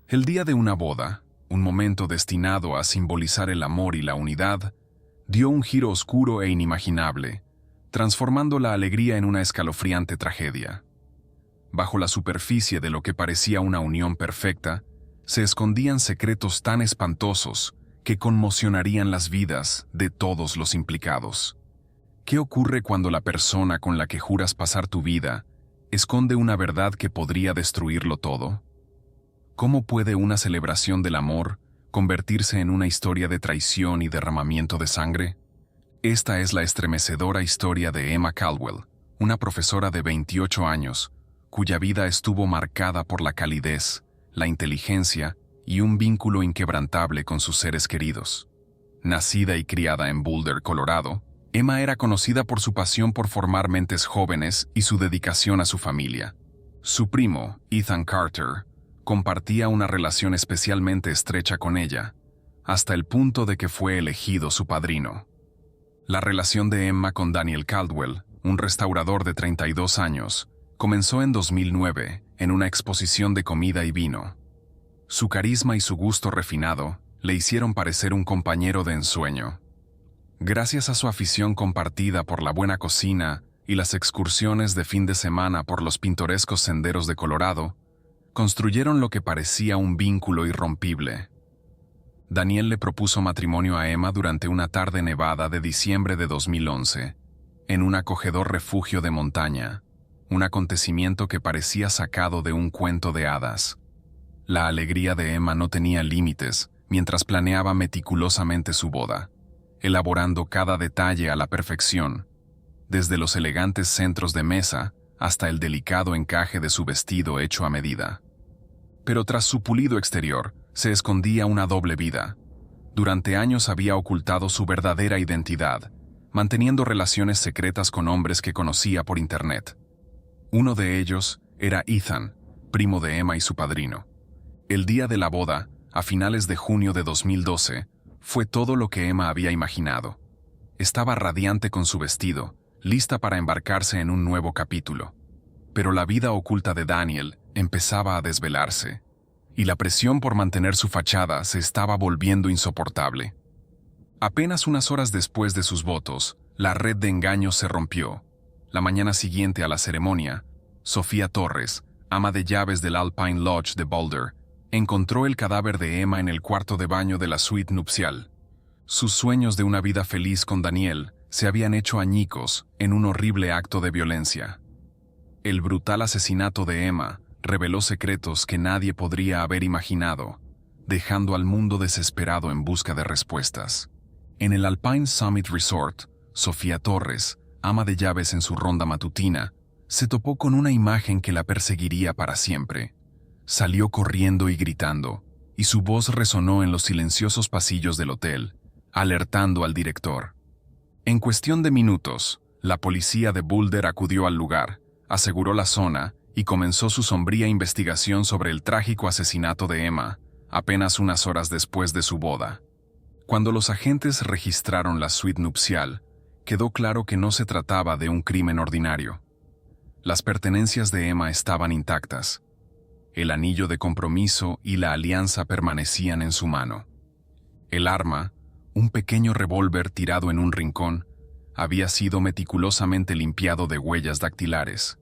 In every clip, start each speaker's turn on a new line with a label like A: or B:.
A: El día de una boda, un momento destinado a simbolizar el amor y la unidad, dio un giro oscuro e inimaginable, transformando la alegría en una escalofriante tragedia. Bajo la superficie de lo que parecía una unión perfecta, se escondían secretos tan espantosos que conmocionarían las vidas de todos los implicados. ¿Qué ocurre cuando la persona con la que juras pasar tu vida esconde una verdad que podría destruirlo todo? ¿Cómo puede una celebración del amor convertirse en una historia de traición y derramamiento de sangre? Esta es la estremecedora historia de Emma Caldwell, una profesora de 28 años, cuya vida estuvo marcada por la calidez, la inteligencia y un vínculo inquebrantable con sus seres queridos. Nacida y criada en Boulder, Colorado, Emma era conocida por su pasión por formar mentes jóvenes y su dedicación a su familia. Su primo, Ethan Carter, compartía una relación especialmente estrecha con ella, hasta el punto de que fue elegido su padrino. La relación de Emma con Daniel Caldwell, un restaurador de 32 años, comenzó en 2009 en una exposición de comida y vino. Su carisma y su gusto refinado le hicieron parecer un compañero de ensueño. Gracias a su afición compartida por la buena cocina y las excursiones de fin de semana por los pintorescos senderos de Colorado, construyeron lo que parecía un vínculo irrompible. Daniel le propuso matrimonio a Emma durante una tarde nevada de diciembre de 2011, en un acogedor refugio de montaña, un acontecimiento que parecía sacado de un cuento de hadas. La alegría de Emma no tenía límites mientras planeaba meticulosamente su boda, elaborando cada detalle a la perfección, desde los elegantes centros de mesa hasta el delicado encaje de su vestido hecho a medida. Pero tras su pulido exterior, se escondía una doble vida. Durante años había ocultado su verdadera identidad, manteniendo relaciones secretas con hombres que conocía por internet. Uno de ellos era Ethan, primo de Emma y su padrino. El día de la boda, a finales de junio de 2012, fue todo lo que Emma había imaginado. Estaba radiante con su vestido, lista para embarcarse en un nuevo capítulo. Pero la vida oculta de Daniel empezaba a desvelarse, y la presión por mantener su fachada se estaba volviendo insoportable. Apenas unas horas después de sus votos, la red de engaños se rompió. La mañana siguiente a la ceremonia, Sofía Torres, ama de llaves del Alpine Lodge de Boulder, encontró el cadáver de Emma en el cuarto de baño de la suite nupcial. Sus sueños de una vida feliz con Daniel se habían hecho añicos en un horrible acto de violencia. El brutal asesinato de Emma reveló secretos que nadie podría haber imaginado, dejando al mundo desesperado en busca de respuestas. En el Alpine Summit Resort, Sofía Torres, ama de llaves en su ronda matutina, se topó con una imagen que la perseguiría para siempre. Salió corriendo y gritando, y su voz resonó en los silenciosos pasillos del hotel, alertando al director. En cuestión de minutos, la policía de Boulder acudió al lugar, aseguró la zona y comenzó su sombría investigación sobre el trágico asesinato de Emma, apenas unas horas después de su boda. Cuando los agentes registraron la suite nupcial, quedó claro que no se trataba de un crimen ordinario. Las pertenencias de Emma estaban intactas. El anillo de compromiso y la alianza permanecían en su mano. El arma, un pequeño revólver tirado en un rincón, había sido meticulosamente limpiado de huellas dactilares.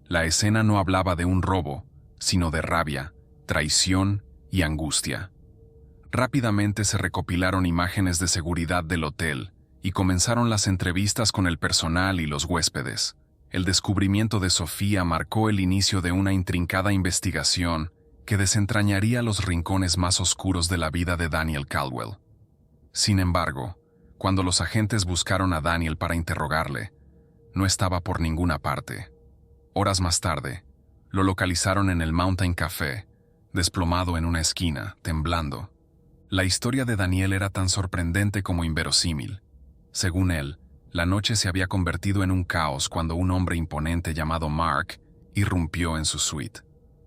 A: La escena no hablaba de un robo, sino de rabia, traición y angustia. Rápidamente se recopilaron imágenes de seguridad del hotel y comenzaron las entrevistas con el personal y los huéspedes. El descubrimiento de Sofía marcó el inicio de una intrincada investigación que desentrañaría los rincones más oscuros de la vida de Daniel Caldwell. Sin embargo, cuando los agentes buscaron a Daniel para interrogarle, no estaba por ninguna parte. Horas más tarde, lo localizaron en el Mountain Café, desplomado en una esquina, temblando. La historia de Daniel era tan sorprendente como inverosímil. Según él, la noche se había convertido en un caos cuando un hombre imponente llamado Mark irrumpió en su suite.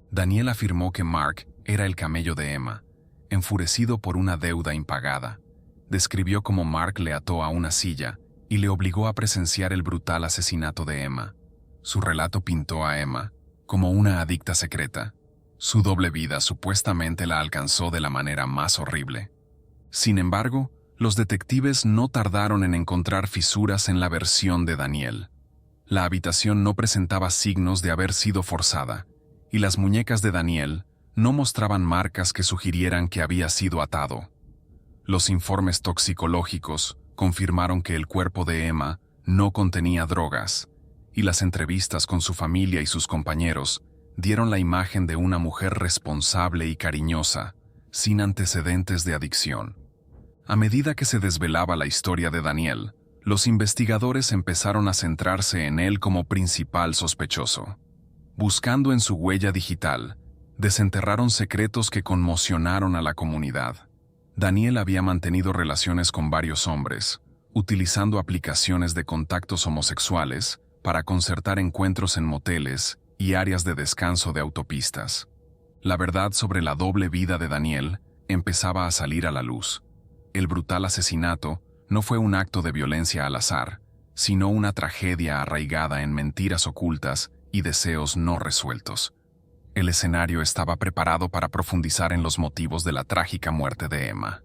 A: Daniel afirmó que Mark era el camello de Emma, enfurecido por una deuda impagada. Describió cómo Mark le ató a una silla y le obligó a presenciar el brutal asesinato de Emma. Su relato pintó a Emma como una adicta secreta, Su doble vida supuestamente la alcanzó de la manera más horrible. Sin embargo, los detectives no tardaron en encontrar fisuras en la versión de Daniel. La habitación no presentaba signos de haber sido forzada, y las muñecas de Daniel no mostraban marcas que sugirieran que había sido atado. Los informes toxicológicos confirmaron que el cuerpo de Emma no contenía drogas, y las entrevistas con su familia y sus compañeros dieron la imagen de una mujer responsable y cariñosa, sin antecedentes de adicción. A medida que se desvelaba la historia de Daniel, los investigadores empezaron a centrarse en él como principal sospechoso. Buscando en su huella digital, desenterraron secretos que conmocionaron a la comunidad. Daniel había mantenido relaciones con varios hombres, utilizando aplicaciones de contactos homosexuales para concertar encuentros en moteles y áreas de descanso de autopistas. La verdad sobre la doble vida de Daniel empezaba a salir a la luz. El brutal asesinato no fue un acto de violencia al azar, sino una tragedia arraigada en mentiras ocultas y deseos no resueltos. El escenario estaba preparado para profundizar en los motivos de la trágica muerte de Emma.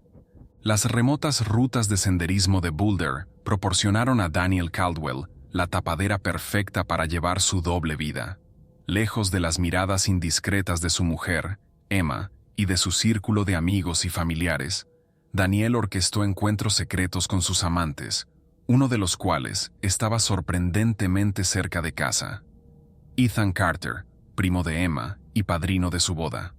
A: Las remotas rutas de senderismo de Boulder proporcionaron a Daniel Caldwell la tapadera perfecta para llevar su doble vida. Lejos de las miradas indiscretas de su mujer, Emma, y de su círculo de amigos y familiares, Daniel orquestó encuentros secretos con sus amantes, uno de los cuales estaba sorprendentemente cerca de casa. Ethan Carter, primo de Emma y padrino de su boda.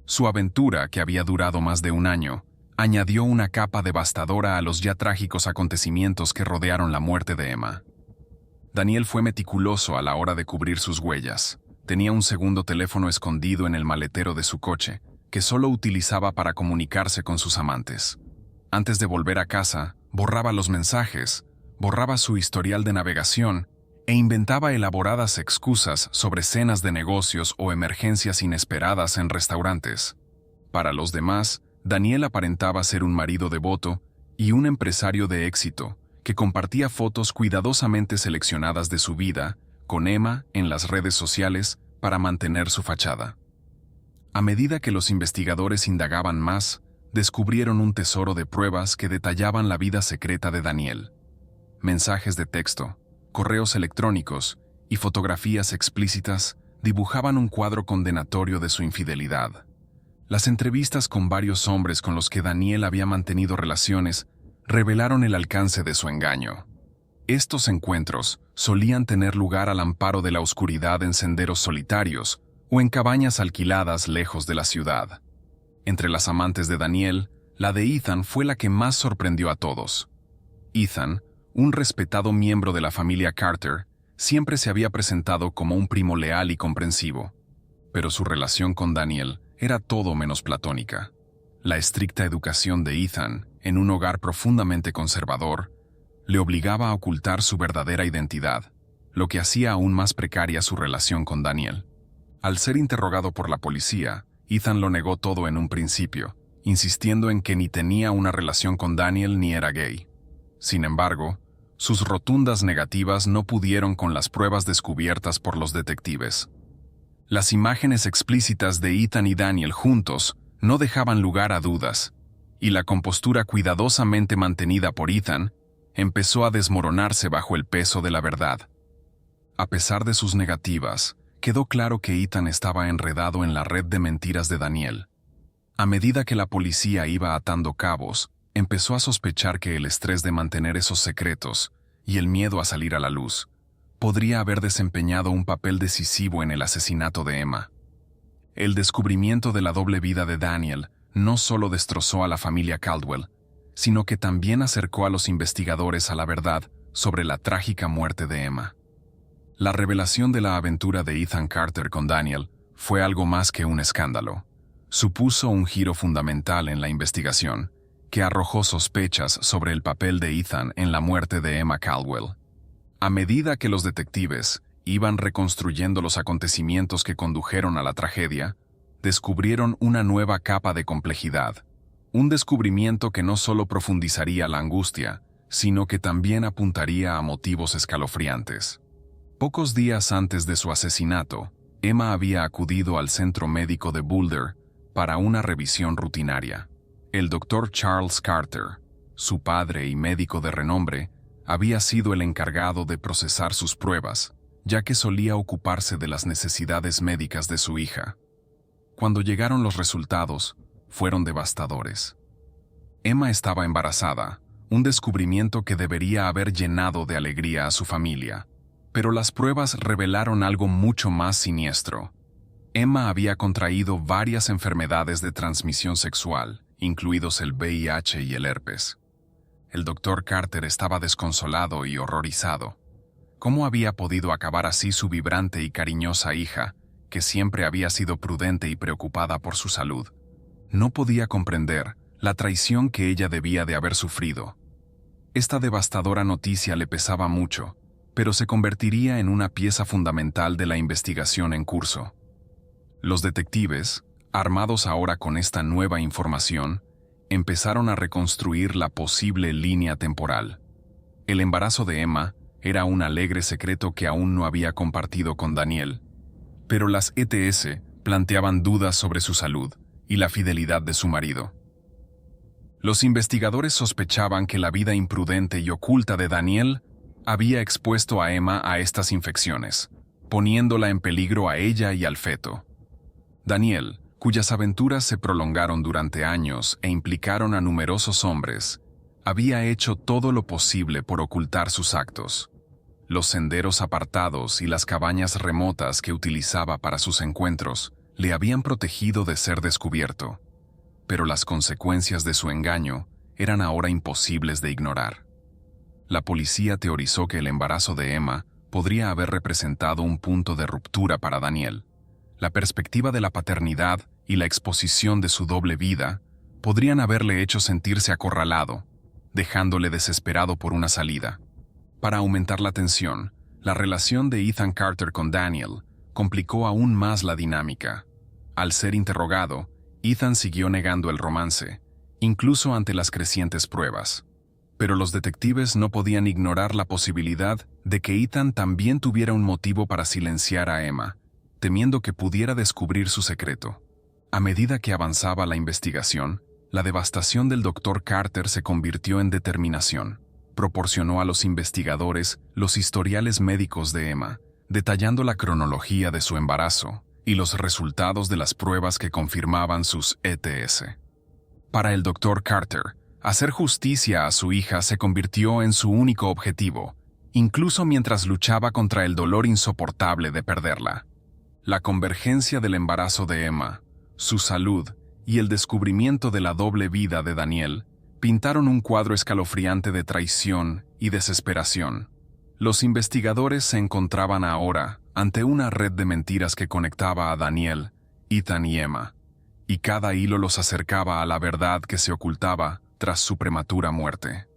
A: Su aventura, que había durado más de un año, añadió una capa devastadora a los ya trágicos acontecimientos que rodearon la muerte de Emma. Daniel fue meticuloso a la hora de cubrir sus huellas. Tenía un segundo teléfono escondido en el maletero de su coche, que solo utilizaba para comunicarse con sus amantes. Antes de volver a casa, borraba los mensajes, borraba su historial de navegación e inventaba elaboradas excusas sobre cenas de negocios o emergencias inesperadas en restaurantes. Para los demás, Daniel aparentaba ser un marido devoto y un empresario de éxito, que compartía fotos cuidadosamente seleccionadas de su vida con Emma en las redes sociales para mantener su fachada. A medida que los investigadores indagaban más, descubrieron un tesoro de pruebas que detallaban la vida secreta de Daniel. Mensajes de texto, correos electrónicos y fotografías explícitas dibujaban un cuadro condenatorio de su infidelidad. Las entrevistas con varios hombres con los que Daniel había mantenido relaciones revelaron el alcance de su engaño. Estos encuentros solían tener lugar al amparo de la oscuridad en senderos solitarios o en cabañas alquiladas lejos de la ciudad. Entre las amantes de Daniel, la de Ethan fue la que más sorprendió a todos. Ethan, un respetado miembro de la familia Carter, siempre se había presentado como un primo leal y comprensivo, pero su relación con Daniel era todo menos platónica. La estricta educación de Ethan, en un hogar profundamente conservador, le obligaba a ocultar su verdadera identidad, lo que hacía aún más precaria su relación con Daniel. Al ser interrogado por la policía, Ethan lo negó todo en un principio, insistiendo en que ni tenía una relación con Daniel ni era gay. Sin embargo, sus rotundas negativas no pudieron con las pruebas descubiertas por los detectives. Las imágenes explícitas de Ethan y Daniel juntos no dejaban lugar a dudas, y la compostura cuidadosamente mantenida por Ethan empezó a desmoronarse bajo el peso de la verdad. A pesar de sus negativas, quedó claro que Ethan estaba enredado en la red de mentiras de Daniel. A medida que la policía iba atando cabos, empezó a sospechar que el estrés de mantener esos secretos y el miedo a salir a la luz podría haber desempeñado un papel decisivo en el asesinato de Emma. El descubrimiento de la doble vida de Daniel no solo destrozó a la familia Caldwell, sino que también acercó a los investigadores a la verdad sobre la trágica muerte de Emma. La revelación de la aventura de Ethan Carter con Daniel fue algo más que un escándalo. Supuso un giro fundamental en la investigación, que arrojó sospechas sobre el papel de Ethan en la muerte de Emma Caldwell. A medida que los detectives iban reconstruyendo los acontecimientos que condujeron a la tragedia, descubrieron una nueva capa de complejidad, un descubrimiento que no solo profundizaría la angustia, sino que también apuntaría a motivos escalofriantes. Pocos días antes de su asesinato, Emma había acudido al centro médico de Boulder para una revisión rutinaria. El doctor Charles Carter, su padre y médico de renombre, había sido el encargado de procesar sus pruebas, ya que solía ocuparse de las necesidades médicas de su hija. Cuando llegaron los resultados, fueron devastadores. Emma estaba embarazada, un descubrimiento que debería haber llenado de alegría a su familia. Pero las pruebas revelaron algo mucho más siniestro. Emma había contraído varias enfermedades de transmisión sexual, incluidos el VIH y el herpes. El doctor Carter estaba desconsolado y horrorizado. ¿Cómo había podido acabar así su vibrante y cariñosa hija, que siempre había sido prudente y preocupada por su salud? No podía comprender la traición que ella debía de haber sufrido. Esta devastadora noticia le pesaba mucho, pero se convertiría en una pieza fundamental de la investigación en curso. Los detectives, armados ahora con esta nueva información, empezaron a reconstruir la posible línea temporal. El embarazo de Emma era un alegre secreto que aún no había compartido con Daniel, pero las ETS planteaban dudas sobre su salud y la fidelidad de su marido. Los investigadores sospechaban que la vida imprudente y oculta de Daniel había expuesto a Emma a estas infecciones, poniéndola en peligro a ella y al feto. Daniel, cuyas aventuras se prolongaron durante años e implicaron a numerosos hombres, había hecho todo lo posible por ocultar sus actos. Los senderos apartados y las cabañas remotas que utilizaba para sus encuentros le habían protegido de ser descubierto, pero las consecuencias de su engaño eran ahora imposibles de ignorar. La policía teorizó que el embarazo de Emma podría haber representado un punto de ruptura para Daniel. La perspectiva de la paternidad y la exposición de su doble vida podrían haberle hecho sentirse acorralado, dejándole desesperado por una salida. Para aumentar la tensión, la relación de Ethan Carter con Daniel complicó aún más la dinámica. Al ser interrogado, Ethan siguió negando el romance, incluso ante las crecientes pruebas. Pero los detectives no podían ignorar la posibilidad de que Ethan también tuviera un motivo para silenciar a Emma, temiendo que pudiera descubrir su secreto. A medida que avanzaba la investigación, la devastación del Dr. Carter se convirtió en determinación. Proporcionó a los investigadores los historiales médicos de Emma, detallando la cronología de su embarazo y los resultados de las pruebas que confirmaban sus ETS. Para el Dr. Carter, hacer justicia a su hija se convirtió en su único objetivo, incluso mientras luchaba contra el dolor insoportable de perderla. La convergencia del embarazo de Emma, su salud y el descubrimiento de la doble vida de Daniel pintaron un cuadro escalofriante de traición y desesperación. Los investigadores se encontraban ahora ante una red de mentiras que conectaba a Daniel, Ethan y Emma, y cada hilo los acercaba a la verdad que se ocultaba tras su prematura muerte.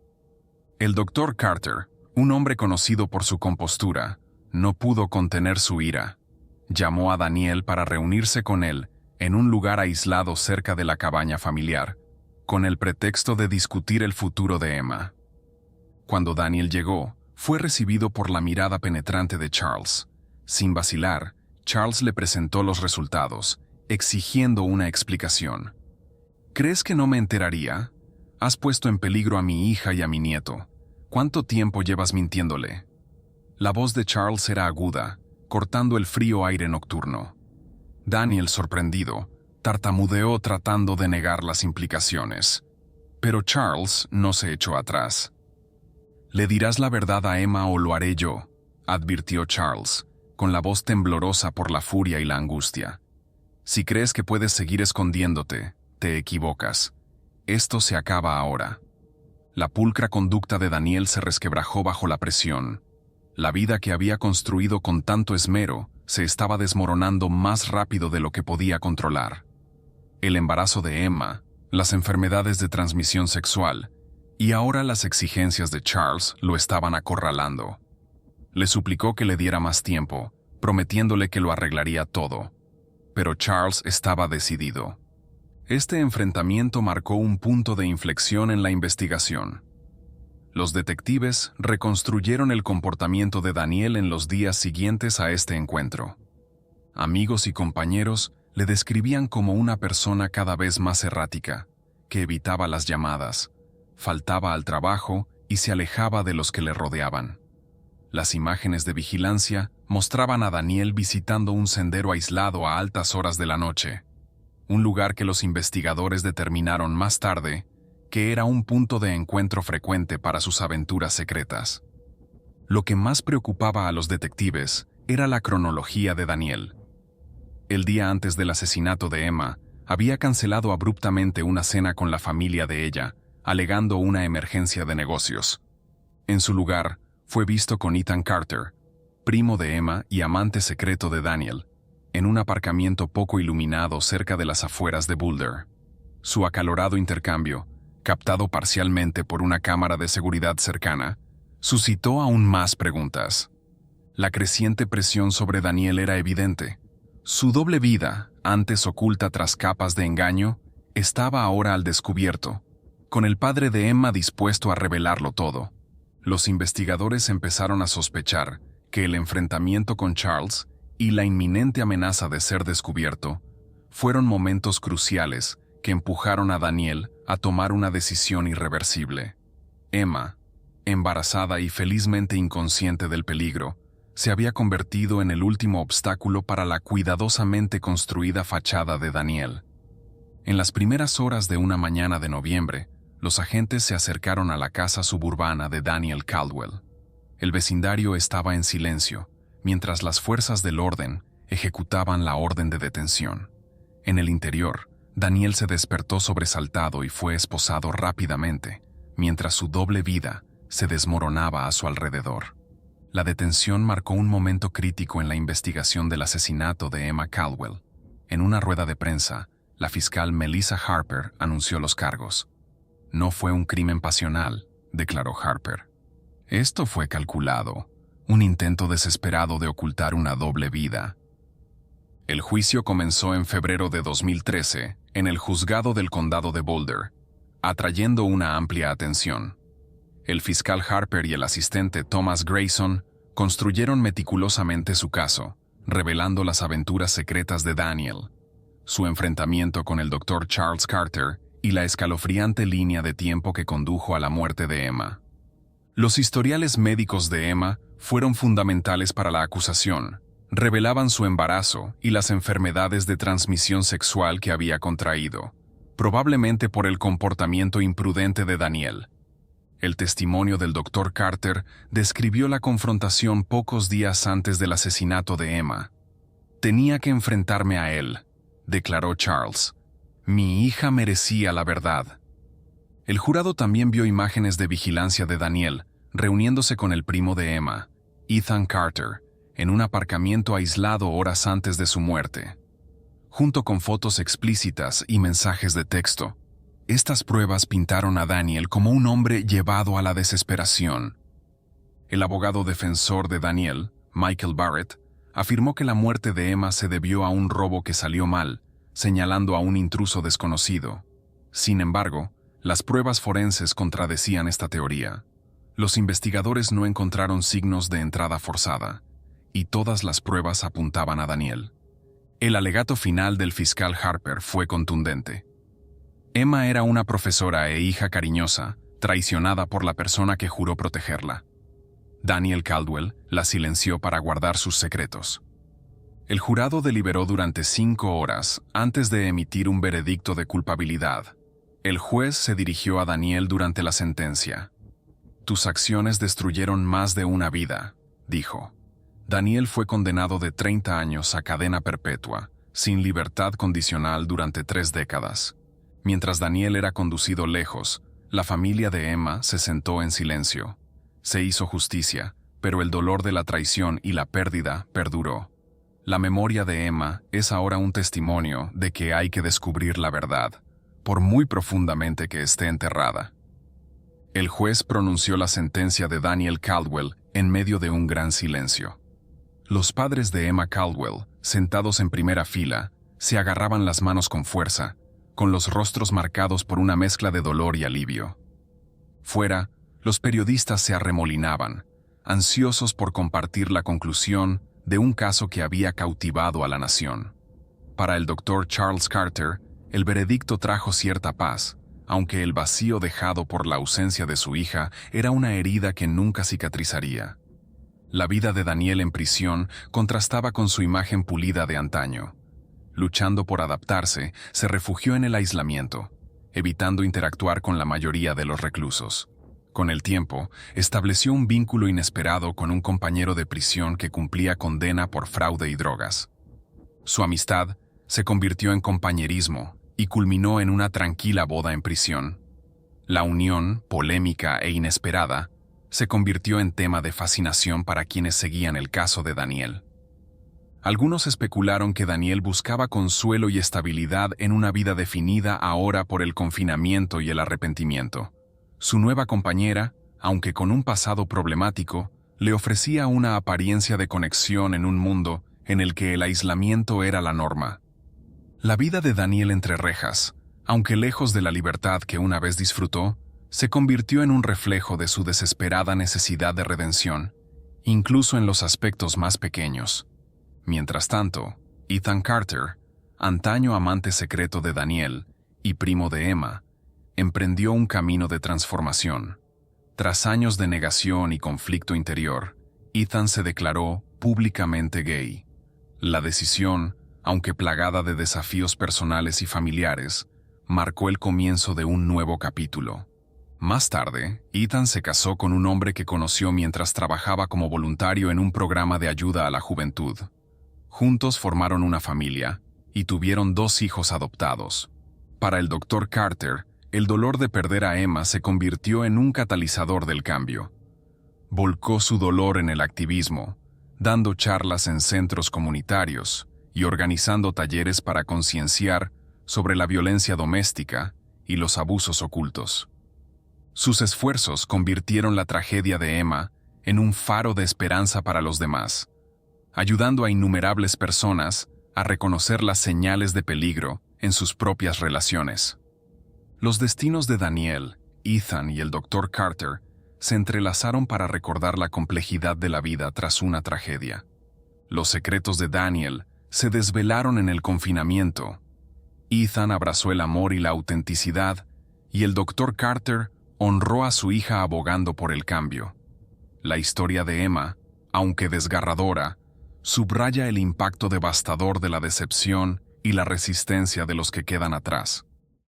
A: El Dr. Carter, un hombre conocido por su compostura, no pudo contener su ira. Llamó a Daniel para reunirse con él en un lugar aislado cerca de la cabaña familiar, con el pretexto de discutir el futuro de Emma. Cuando Daniel llegó, fue recibido por la mirada penetrante de Charles. Sin vacilar, Charles le presentó los resultados, exigiendo una explicación. ¿Crees que no me enteraría? Has puesto en peligro a mi hija y a mi nieto. ¿Cuánto tiempo llevas mintiéndole? La voz de Charles era aguda, cortando el frío aire nocturno. Daniel, sorprendido, tartamudeó tratando de negar las implicaciones. Pero Charles no se echó atrás. «Le dirás la verdad a Emma o lo haré yo», advirtió Charles, con la voz temblorosa por la furia y la angustia. «Si crees que puedes seguir escondiéndote, te equivocas. Esto se acaba ahora». La pulcra conducta de Daniel se resquebrajó bajo la presión. La vida que había construido con tanto esmero se estaba desmoronando más rápido de lo que podía controlar. El embarazo de Emma, las enfermedades de transmisión sexual y ahora las exigencias de Charles lo estaban acorralando. Le suplicó que le diera más tiempo, prometiéndole que lo arreglaría todo. Pero Charles estaba decidido. Este enfrentamiento marcó un punto de inflexión en la investigación. Los detectives reconstruyeron el comportamiento de Daniel en los días siguientes a este encuentro. Amigos y compañeros le describían como una persona cada vez más errática, que evitaba las llamadas, faltaba al trabajo y se alejaba de los que le rodeaban. Las imágenes de vigilancia mostraban a Daniel visitando un sendero aislado a altas horas de la noche, un lugar que los investigadores determinaron más tarde que era un punto de encuentro frecuente para sus aventuras secretas. Lo que más preocupaba a los detectives era la cronología de Daniel. El día antes del asesinato de Emma, había cancelado abruptamente una cena con la familia de ella, alegando una emergencia de negocios. En su lugar, fue visto con Ethan Carter, primo de Emma y amante secreto de Daniel, en un aparcamiento poco iluminado cerca de las afueras de Boulder. Su acalorado intercambio, captado parcialmente por una cámara de seguridad cercana, suscitó aún más preguntas. La creciente presión sobre Daniel era evidente. Su doble vida, antes oculta tras capas de engaño, estaba ahora al descubierto, con el padre de Emma dispuesto a revelarlo todo. Los investigadores empezaron a sospechar que el enfrentamiento con Charles y la inminente amenaza de ser descubierto fueron momentos cruciales que empujaron a Daniel a tomar una decisión irreversible. Emma, embarazada y felizmente inconsciente del peligro, se había convertido en el último obstáculo para la cuidadosamente construida fachada de Daniel. En las primeras horas de una mañana de noviembre, los agentes se acercaron a la casa suburbana de Daniel Caldwell. El vecindario estaba en silencio, mientras las fuerzas del orden ejecutaban la orden de detención. En el interior, Daniel se despertó sobresaltado y fue esposado rápidamente, mientras su doble vida se desmoronaba a su alrededor. La detención marcó un momento crítico en la investigación del asesinato de Emma Caldwell. En una rueda de prensa, la fiscal Melissa Harper anunció los cargos. No fue un crimen pasional, declaró Harper. Esto fue calculado, un intento desesperado de ocultar una doble vida. El juicio comenzó en febrero de 2013 en el juzgado del condado de Boulder, atrayendo una amplia atención. El fiscal Harper y el asistente Thomas Grayson construyeron meticulosamente su caso, revelando las aventuras secretas de Daniel, su enfrentamiento con el Dr. Charles Carter y la escalofriante línea de tiempo que condujo a la muerte de Emma. Los historiales médicos de Emma fueron fundamentales para la acusación. Revelaban su embarazo y las enfermedades de transmisión sexual que había contraído, probablemente por el comportamiento imprudente de Daniel. El testimonio del Dr. Carter describió la confrontación pocos días antes del asesinato de Emma. «Tenía que enfrentarme a él», declaró Charles. «Mi hija merecía la verdad». El jurado también vio imágenes de vigilancia de Daniel, reuniéndose con el primo de Emma, Ethan Carter, en un aparcamiento aislado horas antes de su muerte. Junto con fotos explícitas y mensajes de texto, estas pruebas pintaron a Daniel como un hombre llevado a la desesperación. El abogado defensor de Daniel, Michael Barrett, afirmó que la muerte de Emma se debió a un robo que salió mal, señalando a un intruso desconocido. Sin embargo, las pruebas forenses contradecían esta teoría. Los investigadores no encontraron signos de entrada forzada, y todas las pruebas apuntaban a Daniel. El alegato final del fiscal Harper fue contundente. Emma era una profesora e hija cariñosa, traicionada por la persona que juró protegerla. Daniel Caldwell la silenció para guardar sus secretos. El jurado deliberó durante 5 horas antes de emitir un veredicto de culpabilidad. El juez se dirigió a Daniel durante la sentencia. «Tus acciones destruyeron más de una vida», dijo. Daniel fue condenado de 30 años a cadena perpetua, sin libertad condicional durante 3 décadas. Mientras Daniel era conducido lejos, la familia de Emma se sentó en silencio. Se hizo justicia, pero el dolor de la traición y la pérdida perduró. La memoria de Emma es ahora un testimonio de que hay que descubrir la verdad, por muy profundamente que esté enterrada. El juez pronunció la sentencia de Daniel Caldwell en medio de un gran silencio. Los padres de Emma Caldwell, sentados en primera fila, se agarraban las manos con fuerza, con los rostros marcados por una mezcla de dolor y alivio. Fuera, los periodistas se arremolinaban, ansiosos por compartir la conclusión de un caso que había cautivado a la nación. Para el doctor Charles Carter, el veredicto trajo cierta paz, aunque el vacío dejado por la ausencia de su hija era una herida que nunca cicatrizaría. La vida de Daniel en prisión contrastaba con su imagen pulida de antaño. Luchando por adaptarse, se refugió en el aislamiento, evitando interactuar con la mayoría de los reclusos. Con el tiempo, estableció un vínculo inesperado con un compañero de prisión que cumplía condena por fraude y drogas. Su amistad se convirtió en compañerismo y culminó en una tranquila boda en prisión. La unión, polémica e inesperada, se convirtió en tema de fascinación para quienes seguían el caso de Daniel. Algunos especularon que Daniel buscaba consuelo y estabilidad en una vida definida ahora por el confinamiento y el arrepentimiento. Su nueva compañera, aunque con un pasado problemático, le ofrecía una apariencia de conexión en un mundo en el que el aislamiento era la norma. La vida de Daniel entre rejas, aunque lejos de la libertad que una vez disfrutó, se convirtió en un reflejo de su desesperada necesidad de redención, incluso en los aspectos más pequeños. Mientras tanto, Ethan Carter, antaño amante secreto de Daniel y primo de Emma, emprendió un camino de transformación. Tras años de negación y conflicto interior, Ethan se declaró públicamente gay. La decisión, aunque plagada de desafíos personales y familiares, marcó el comienzo de un nuevo capítulo. Más tarde, Ethan se casó con un hombre que conoció mientras trabajaba como voluntario en un programa de ayuda a la juventud. Juntos formaron una familia y tuvieron 2 hijos adoptados. Para el Dr. Carter, el dolor de perder a Emma se convirtió en un catalizador del cambio. Volcó su dolor en el activismo, dando charlas en centros comunitarios y organizando talleres para concienciar sobre la violencia doméstica y los abusos ocultos. Sus esfuerzos convirtieron la tragedia de Emma en un faro de esperanza para los demás, ayudando a innumerables personas a reconocer las señales de peligro en sus propias relaciones. Los destinos de Daniel, Ethan y el Dr. Carter se entrelazaron para recordar la complejidad de la vida tras una tragedia. Los secretos de Daniel se desvelaron en el confinamiento. Ethan abrazó el amor y la autenticidad, y el Dr. Carter honró a su hija abogando por el cambio. La historia de Emma, aunque desgarradora, subraya el impacto devastador de la decepción y la resistencia de los que quedan atrás.